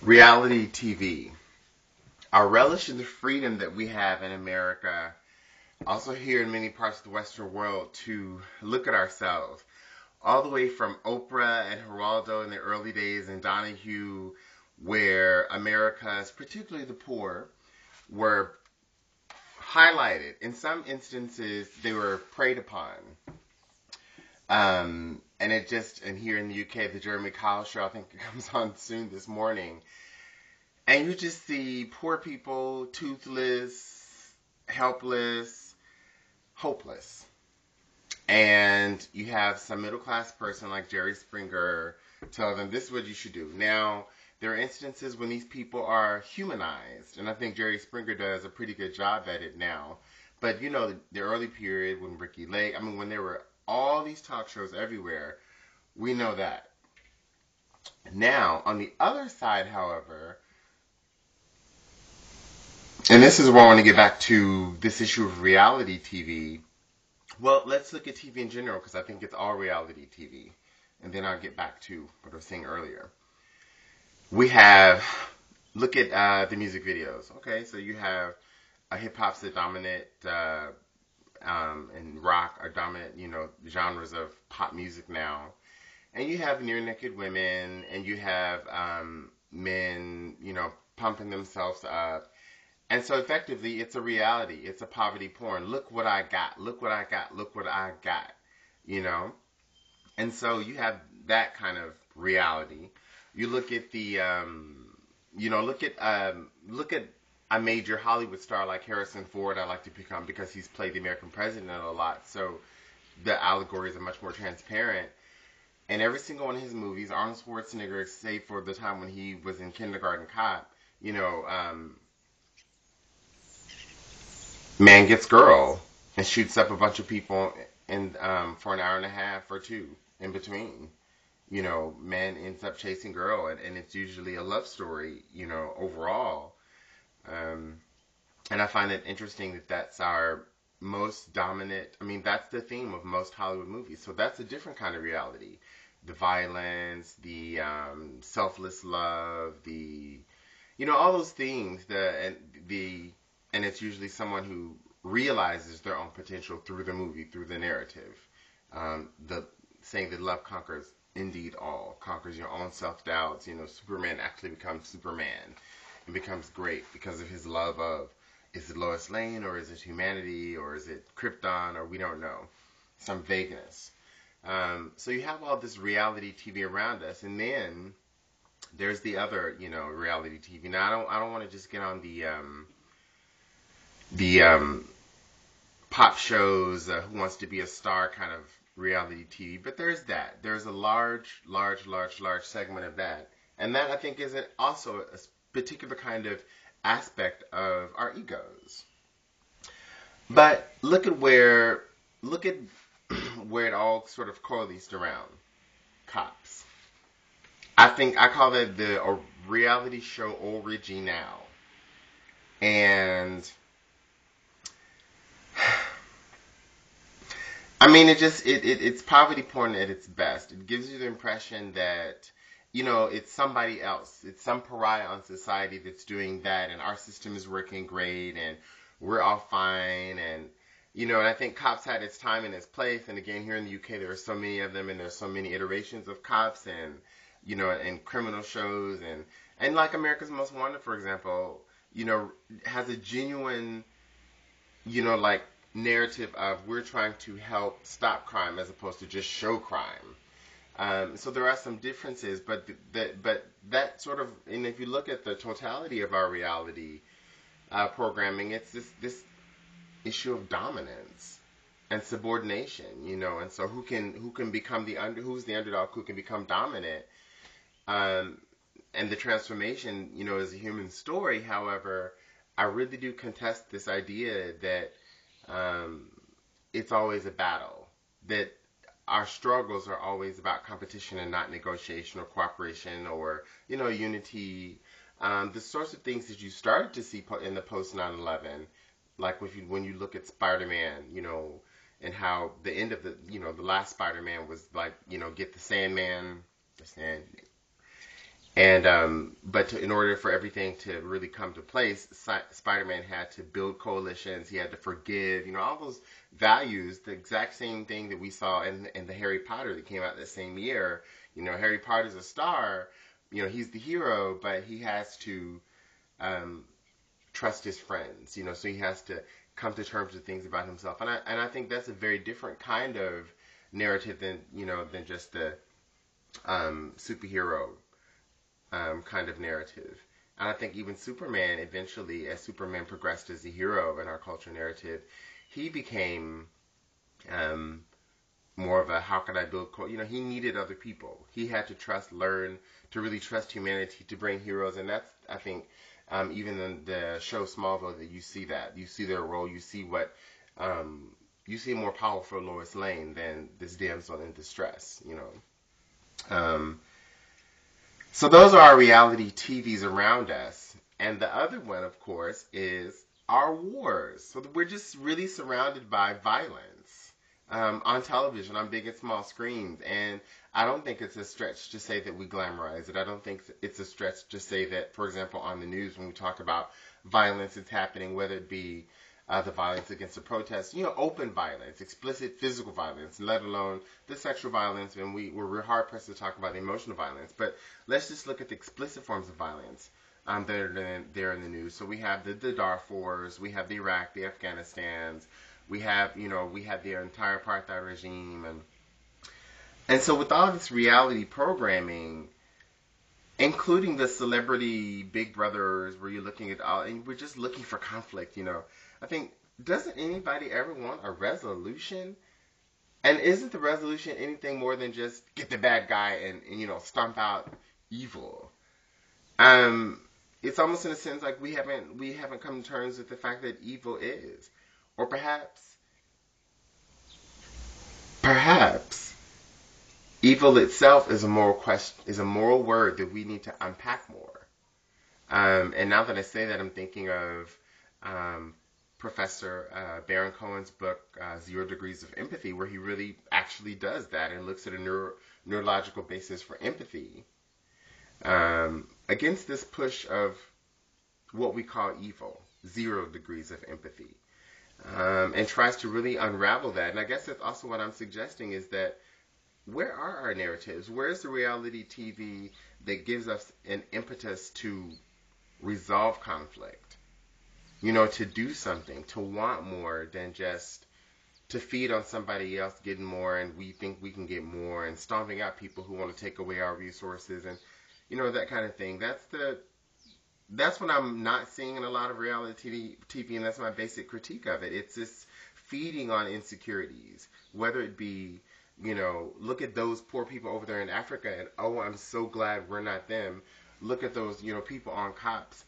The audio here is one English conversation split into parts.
Reality TV. Our relish in the freedom that we have in America, also here in many parts of the Western world, to look at ourselves, all the way from Oprah and Geraldo in the early days and Donahue, where America's, particularly the poor, were highlighted. In some instances, they were preyed upon. And here in the UK, the Jeremy Kyle show, I think it comes on soon this morning. And you just see poor people, toothless, helpless, hopeless. And you have some middle class person like Jerry Springer tell them this is what you should do. Now, there are instances when these people are humanized, and I think Jerry Springer does a pretty good job at it now. But you know, the early period when Ricky Lake, when there were all these talk shows everywhere, we know that. Now, on the other side, however, and this is where I want to get back to this issue of reality TV. Well, let's look at TV in general, because I think it's all reality TV. And then I'll get back to what I was saying earlier. Look at the music videos. Okay, so you have hip-hop's the dominant, and rock are dominant, genres of pop music now. And you have near-naked women, and you have men, pumping themselves up. And so effectively, it's a reality. It's a poverty porn. Look what I got. Look what I got. Look what I got. And so you have that kind of reality. You look at look at a major Hollywood star like Harrison Ford. I like to become because he's played the American president a lot. So the allegories are much more transparent. And every single one of his movies, Arnold Schwarzenegger, save for the time when he was in Kindergarten Cop, man gets girl and shoots up a bunch of people for an hour and a half or two in between. Man ends up chasing girl, and it's usually a love story, overall. And I find it interesting that that's our most dominant, that's the theme of most Hollywood movies. So that's a different kind of reality. The violence, the selfless love, all those things, and it's usually someone who realizes their own potential through the movie, through the narrative. The saying that love conquers indeed all, conquers your own self-doubts. Superman actually becomes Superman and becomes great because of his love of, is it Lois Lane, or is it humanity, or is it Krypton, or we don't know, some vagueness. So you have all this reality TV around us, and then there's the other, reality TV. Now I don't want to just get on the pop shows, Who Wants to Be a Star kind of reality TV, but there's that. There's a large segment of that, and that I think is also a particular kind of aspect of our egos. But look at where it all sort of coalesced around cops. I think I call that the reality show original. And it's poverty porn at its best. It gives you the impression that, it's somebody else. It's some pariah on society that's doing that, and our system is working great, and we're all fine, and I think Cops had its time and its place, and again, here in the UK, there are so many of them, and there's so many iterations of Cops, and, and criminal shows, and like America's Most Wanted, for example, has a genuine, narrative of we're trying to help stop crime as opposed to just show crime. So there are some differences, but that sort of, and if you look at the totality of our reality programming, it's this issue of dominance and subordination, and so who can become who's the underdog, who can become dominant, and the transformation, is a human story. However, I really do contest this idea that it's always a battle, that our struggles are always about competition and not negotiation or cooperation or, unity. The sorts of things that you started to see in the post 9/11, like when you look at Spider-Man, and how the end of the last Spider-Man was like, get the Sandman, And but in order for everything to really come to place, Spider-Man had to build coalitions. He had to forgive. All those values. The exact same thing that we saw in the Harry Potter that came out that same year. Harry Potter's a star. He's the hero, but he has to um, trust his friends. So he has to come to terms with things about himself. And I think that's a very different kind of narrative than just the superhero kind of narrative. And I think even Superman, eventually, as Superman progressed as a hero in our culture narrative, he became um, more of a how can I build. He needed other people. He had to learn to really trust humanity to bring heroes, and that's I think even in the show Smallville that you see that you see their role. You see a more powerful Lois Lane than this damsel in distress. Um, So those are our reality TVs around us. And the other one, of course, is our wars. So we're just really surrounded by violence on television, on big and small screens. And I don't think it's a stretch to say that we glamorize it. I don't think it's a stretch to say that, for example, on the news when we talk about violence that's happening, whether it be the violence against the protests, open violence, explicit physical violence, let alone the sexual violence, and we're hard pressed to talk about the emotional violence. But let's just look at the explicit forms of violence that are there in the news. So we have the Darfurs, we have the Iraq, the Afghanistans, we have the entire apartheid regime, and so with all this reality programming, including the celebrity Big Brothers, where you're looking at all, and we're just looking for conflict. I think, doesn't anybody ever want a resolution? And isn't the resolution anything more than just get the bad guy and stomp out evil? Um, it's almost in a sense like we haven't come to terms with the fact that evil is, or perhaps evil itself is a moral question, is a moral word that we need to unpack more. And now that I say that, I'm thinking of um, Professor Baron Cohen's book, 0 Degrees of Empathy, where he really actually does that and looks at a neurological basis for empathy against this push of what we call evil, 0 degrees of empathy, and tries to really unravel that. And I guess that's also what I'm suggesting is that where are our narratives? Where's the reality TV that gives us an impetus to resolve conflict? To do something, to want more than just to feed on somebody else getting more and we think we can get more and stomping out people who want to take away our resources and that kind of thing. That's what I'm not seeing in a lot of reality TV, and that's my basic critique of it. It's this feeding on insecurities, whether it be look at those poor people over there in Africa, and oh, I'm so glad we're not them. Look at those, people on cops,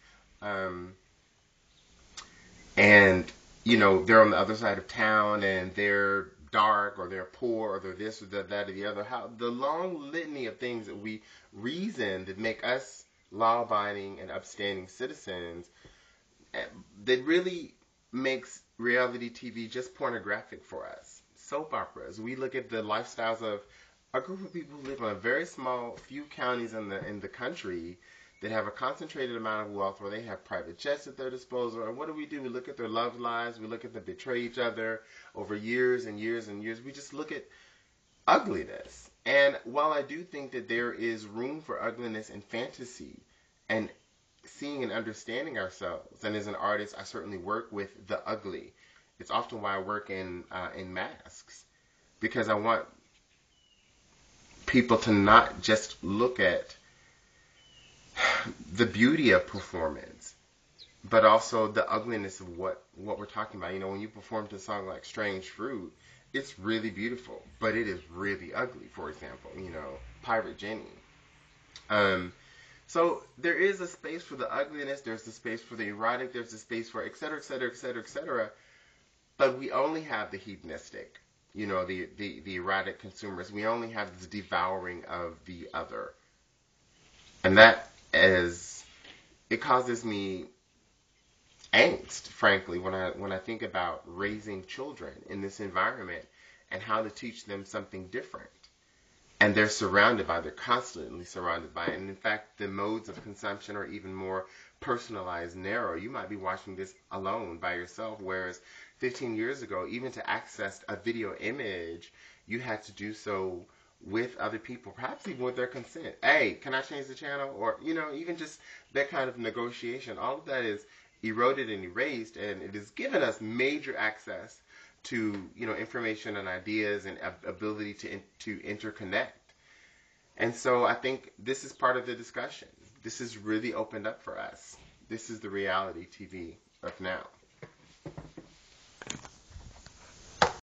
and they're on the other side of town, and they're dark, or they're poor, or they're this, or that, or the other. How the long litany of things that we reason that make us law-abiding and upstanding citizens that really makes reality TV just pornographic for us. Soap operas. We look at the lifestyles of a group of people who live in a very small few counties in the country that have a concentrated amount of wealth where they have private jets at their disposal. And what do? We look at their love lives. We look at them betray each other over years and years and years. We just look at ugliness. And while I do think that there is room for ugliness in fantasy and seeing and understanding ourselves, and as an artist, I certainly work with the ugly. It's often why I work in masks, because I want people to not just look at the beauty of performance, but also the ugliness of what we're talking about. When you performed a song like Strange Fruit, it's really beautiful, but it is really ugly, for example, Pirate Jenny. So there is a space for the ugliness, there's a space for the erotic, there's a space for et cetera, et cetera, et cetera, et cetera, but we only have the hedonistic, the erotic consumers. We only have this devouring of the other. And it causes me angst, frankly, when I think about raising children in this environment and how to teach them something different. and they're constantly surrounded by it. And in fact, the modes of consumption are even more personalized, narrow. You might be watching this alone by yourself, whereas 15 years ago, even to access a video image, you had to do so with other people, perhaps even with their consent. Hey, can I change the channel? Or, even just that kind of negotiation. All of that is eroded and erased, and it has given us major access to, information and ideas and ability to interconnect. And so I think this is part of the discussion. This has really opened up for us. This is the reality TV of now.